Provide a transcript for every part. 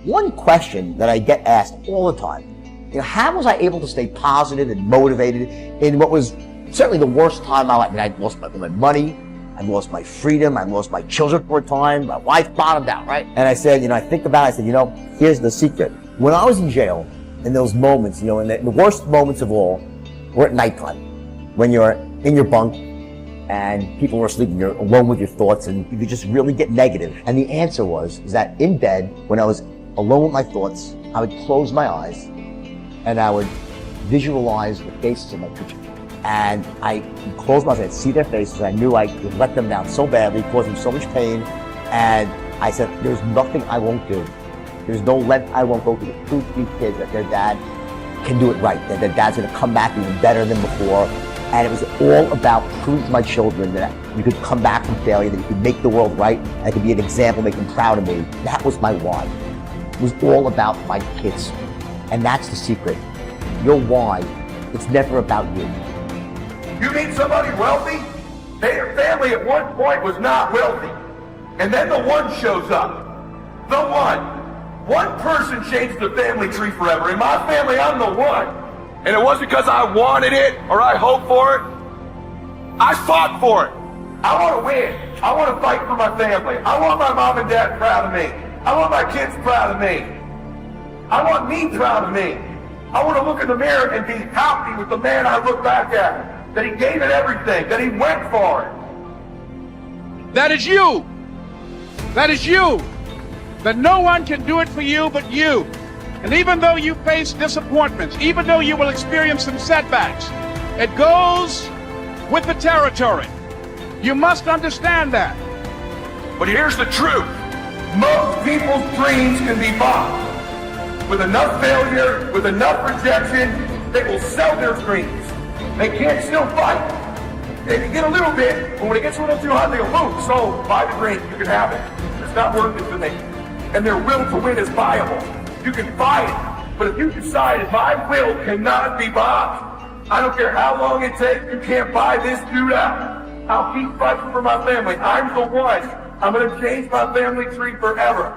one question that I get asked all the time, how was I able to stay positive and motivated in what was certainly the worst time of my life? I lost my money, I lost my freedom, I lost my children for a time, my wife bottomed out, right? And I said, I think about it, I said, here's the secret. When I was in jail, in those moments, and the worst moments of all were at nighttime, when you're in your bunk and people were asleep and you're alone with your thoughts and you could just really get negative. And the answer was that in bed, when I was alone with my thoughts, I would close my eyes and I would visualize the faces of my future. And I closed my eyes, I'd see their faces, I knew I would let them down so badly, cause them so much pain. And I said, there's nothing I won't do. There's no length I won't go to prove to these kids that their dad can do it right, that their dad's gonna come back even better than before. And it was all about proving to my children that you could come back from failure, that you could make the world right, and I could be an example, make them proud of me. That was my why. It was all about my kids. And that's the secret. Your why, it's never about you. You meet somebody wealthy? Their family at one point was not wealthy. And then the one shows up. The one. One person changed the family tree forever. In my family, I'm the one. And it wasn't because I wanted it or I hoped for it. I fought for it. I want to win. I want to fight for my family. I want my mom and dad proud of me. I want my kids proud of me. I want me proud of me. I want to look in the mirror and be happy with the man I look back at. That he gave it everything, that he went for it. That is you. That is you. That no one can do it for you but you. And even though you face disappointments, even though you will experience some setbacks, it goes with the territory. You must understand that. But here's the truth. Most people's dreams can be bought. With enough failure, with enough rejection, they will sell their dreams. They can't still fight. They can get a little bit, but when it gets a little too hot, they'll move. So, buy the dream, you can have it. It's not worth it for me. And their will to win is viable. You can buy it. But if you decide my will cannot be bought, I don't care how long it takes, you can't buy this dude out. I'll keep fighting for my family. I'm the one. I'm going to change my family tree forever.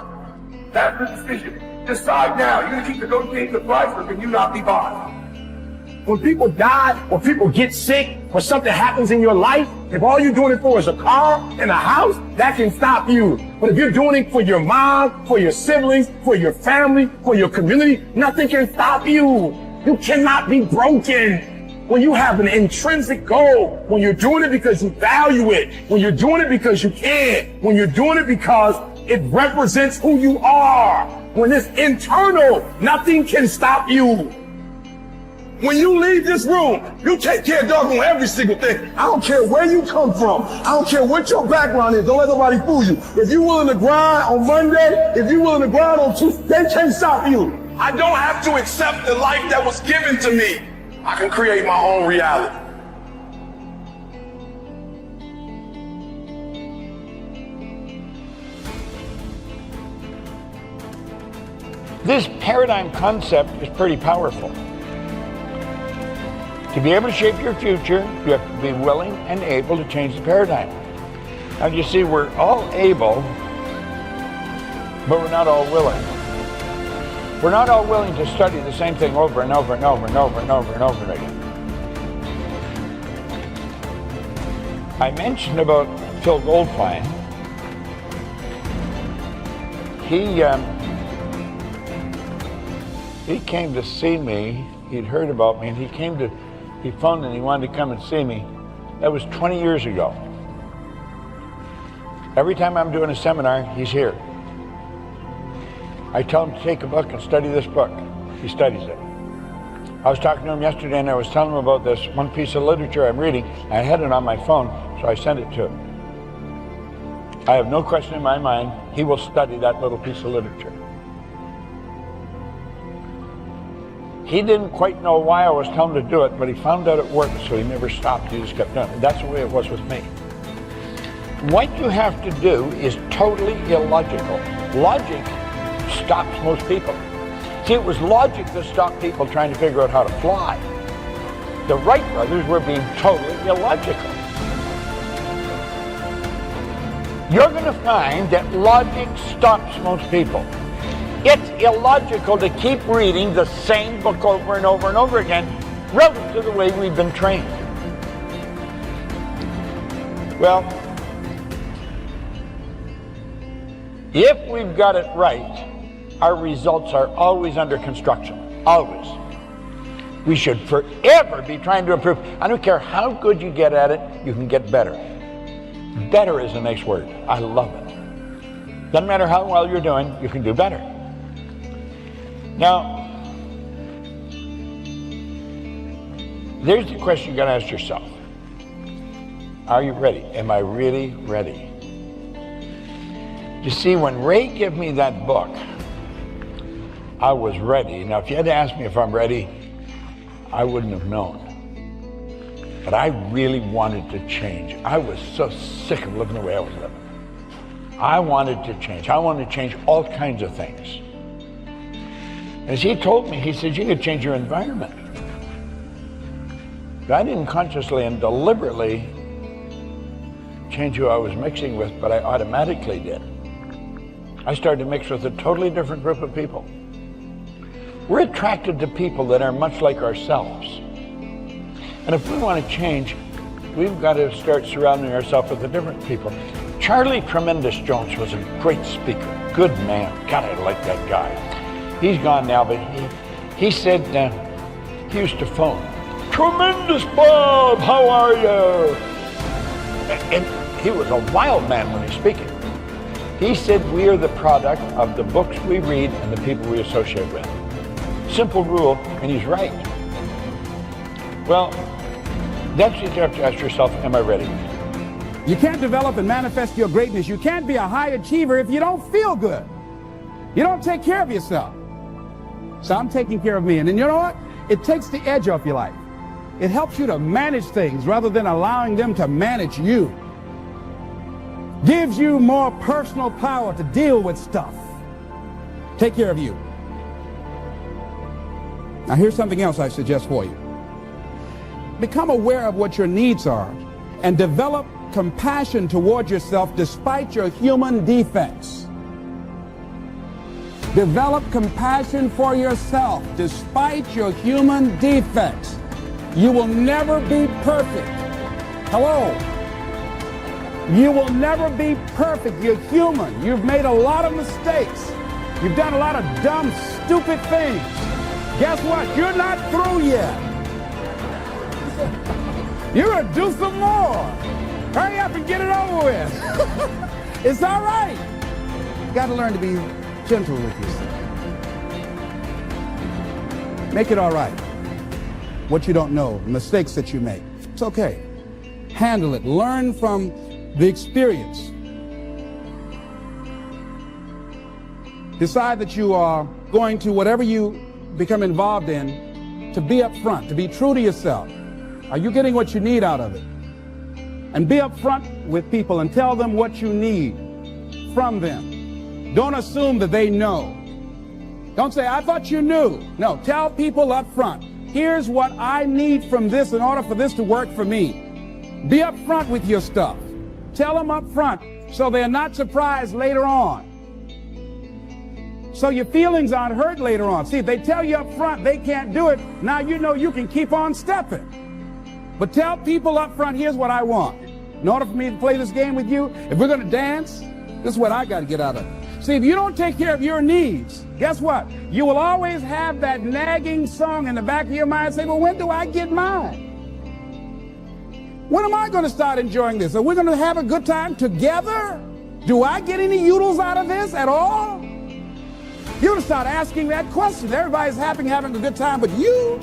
That's the decision. Decide now. You're going to keep negotiating the price, or can you not be bought? When people die, when people get sick, when something happens in your life, if all you're doing it for is a car and a house, that can stop you. But if you're doing it for your mom, for your siblings, for your family, for your community, nothing can stop you. You cannot be broken. When you have an intrinsic goal, when you're doing it because you value it, when you're doing it because you can, when you're doing it because it represents who you are, when it's internal, nothing can stop you. When you leave this room, you take care of doggone every single thing. I don't care where you come from. I don't care what your background is. Don't let nobody fool you. If you're willing to grind on Monday, if you're willing to grind on Tuesday, they can't stop you. I don't have to accept the life that was given to me. I can create my own reality. This paradigm concept is pretty powerful. To be able to shape your future, you have to be willing and able to change the paradigm. Now you see, we're all able, but we're not all willing. We're not all willing to study the same thing over and over and over and over and over and over again. I mentioned about Phil Goldfine. He came to see me. He'd heard about me, and he phoned and he wanted to come and see me. That was 20 years ago. Every time I'm doing a seminar, he's here. I tell him to take a book and study this book. He studies it. I was talking to him yesterday and I was telling him about this one piece of literature I'm reading. I had it on my phone, so I sent it to him. I have no question in my mind, he will study that little piece of literature. He didn't quite know why I was telling him to do it, but he found out it worked, so he never stopped. He just kept doing it. And that's the way it was with me. What you have to do is totally illogical. Logic stops most people. See, it was logic that stopped people trying to figure out how to fly. The Wright brothers were being totally illogical. You're going to find that logic stops most people. It's illogical to keep reading the same book over and over and over again relative to the way we've been trained. Well, if we've got it right, our results are always under construction, always. We should forever be trying to improve. I don't care how good you get at it, you can get better. Better is a nice word. I love it. Doesn't matter how well you're doing, you can do better. Now, there's the question you got to ask yourself. Are you ready? Am I really ready? You see, when Ray gave me that book, I was ready. Now, if you had to ask me if I'm ready, I wouldn't have known. But I really wanted to change. I was so sick of living the way I was living. I wanted to change. I wanted to change all kinds of things. As he told me, he said, you could change your environment. But I didn't consciously and deliberately change who I was mixing with, but I automatically did. I started to mix with a totally different group of people. We're attracted to people that are much like ourselves. And if we want to change, we've got to start surrounding ourselves with the different people. Charlie Tremendous Jones was a great speaker, good man. God, I like that guy. He's gone now, but he said, he used to phone, "Tremendous Bob, how are you?" And he was a wild man when he's speaking. He said, we are the product of the books we read and the people we associate with. Simple rule, and he's right. Well, that's what you have to ask yourself, am I ready? You can't develop and manifest your greatness. You can't be a high achiever if you don't feel good. You don't take care of yourself. So I'm taking care of me. And then you know what? It takes the edge off your life. It helps you to manage things rather than allowing them to manage you. Gives you more personal power to deal with stuff. Take care of you. Now here's something else I suggest for you. Become aware of what your needs are and develop compassion toward yourself despite your human defects. Develop compassion for yourself despite your human defects. You will never be perfect. Hello? You will never be perfect. You're human. You've made a lot of mistakes. You've done a lot of dumb, stupid things. Guess what? You're not through yet. You're going to do some more. Hurry up and get it over with. It's all right. You got to learn to be gentle with yourself. Make it all right. What you don't know, mistakes that you make. It's okay. Handle it. Learn from the experience. Decide that you are going to, whatever you become involved in, to be upfront, to be true to yourself. Are you getting what you need out of it? And be upfront with people and tell them what you need from them. Don't assume that they know. Don't say, I thought you knew. No, tell people up front, here's what I need from this in order for this to work for me. Be upfront with your stuff. Tell them up front so they're not surprised later on. So your feelings aren't hurt later on. See, if they tell you up front they can't do it, now you know you can keep on stepping. But tell people up front, here's what I want. In order for me to play this game with you, if we're going to dance, this is what I got to get out of it. See, if you don't take care of your needs, guess what? You will always have that nagging song in the back of your mind saying, well, when do I get mine? When am I going to start enjoying this? Are we going to have a good time together? Do I get any oodles out of this at all? You're going to start asking that question. Everybody's happy, having a good time, but you?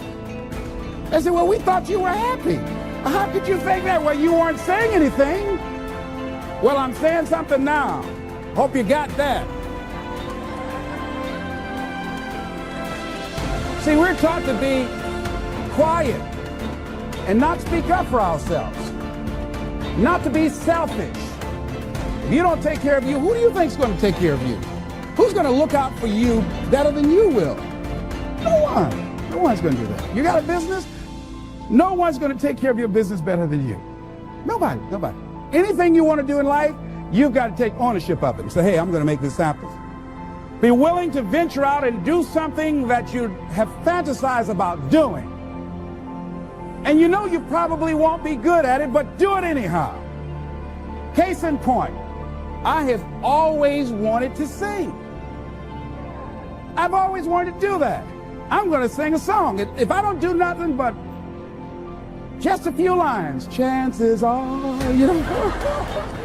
They say, well, we thought you were happy. How could you think that? Well, you weren't saying anything. Well, I'm saying something now. Hope you got that. See, we're taught to be quiet and not speak up for ourselves. Not to be selfish. If you don't take care of you, who do you think is going to take care of you? Who's going to look out for you better than you will? No one. No one's going to do that. You got a business? No one's going to take care of your business better than you. Nobody. Anything you want to do in life, you've got to take ownership of it and say, hey, I'm going to make this happen. Be willing to venture out and do something that you have fantasized about doing. And you know you probably won't be good at it, but do it anyhow. Case in point, I have always wanted to sing. I've always wanted to do that. I'm going to sing a song. If I don't do nothing but just a few lines, chances are, you know.